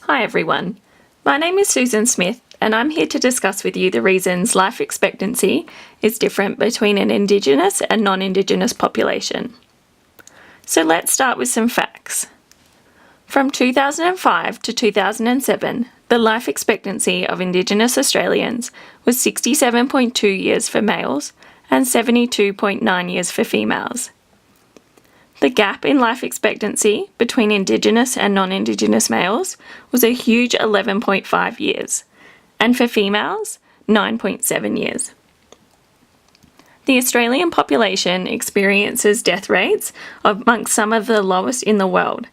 Hi everyone, my name is Susan Smith and I'm here to discuss with you the reasons life expectancy is different between an Indigenous and non-Indigenous population. So let's start with some facts. From 2005 to 2007, the life expectancy of Indigenous Australians was 67.2 years for males and 72.9 years for females. The gap in life expectancy between Indigenous and non-Indigenous males was a huge 11.5 years, and for females, 9.7 years. The Australian population experiences death rates amongst some of the lowest in the world.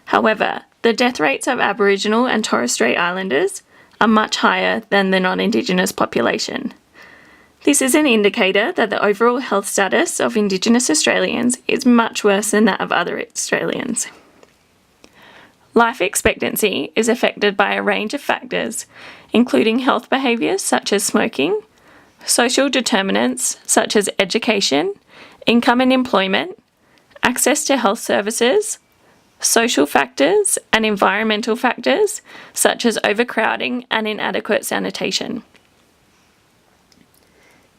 However, the death rates of Aboriginal and Torres Strait Islanders are much higher than the non-Indigenous population. This is an indicator that the overall health status of Indigenous Australians is much worse than that of other Australians. Life expectancy is affected by a range of factors, including health behaviours such as smoking, social determinants such as education, income and employment, access to health services, social factors and environmental factors such as overcrowding and inadequate sanitation.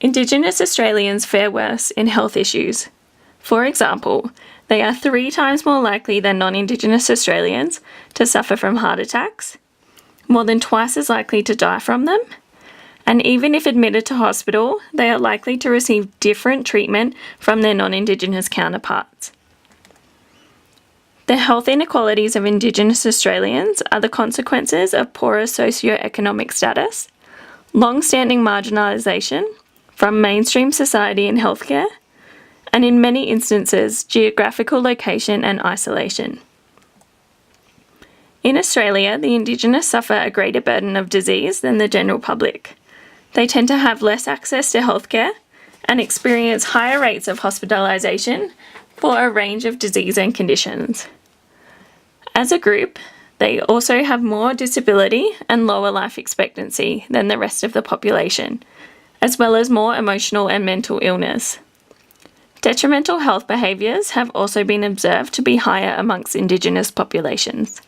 Indigenous Australians fare worse in health issues. For example, they are 3 times more likely than non-Indigenous Australians to suffer from heart attacks, more than twice as likely to die from them, and even if admitted to hospital, they are likely to receive different treatment from their non-Indigenous counterparts. The health inequalities of Indigenous Australians are the consequences of poorer socio-economic status, long-standing marginalisation from mainstream society and healthcare, and in many instances, geographical location and isolation. In Australia, the Indigenous suffer a greater burden of disease than the general public. They tend to have less access to healthcare and experience higher rates of hospitalisation for a range of disease and conditions. As a group, they also have more disability and lower life expectancy than the rest of the population, as well as more emotional and mental illness. Detrimental health behaviours have also been observed to be higher amongst Indigenous populations.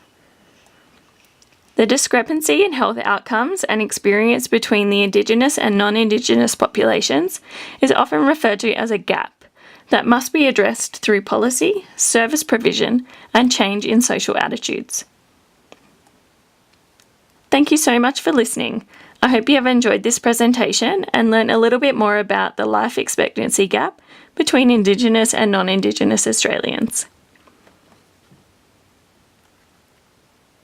The discrepancy in health outcomes and experience between the Indigenous and non-Indigenous populations is often referred to as a gap that must be addressed through policy, service provision, and change in social attitudes. Thank you so much for listening. I hope you have enjoyed this presentation and learned a little bit more about the life expectancy gap between Indigenous and non-Indigenous Australians.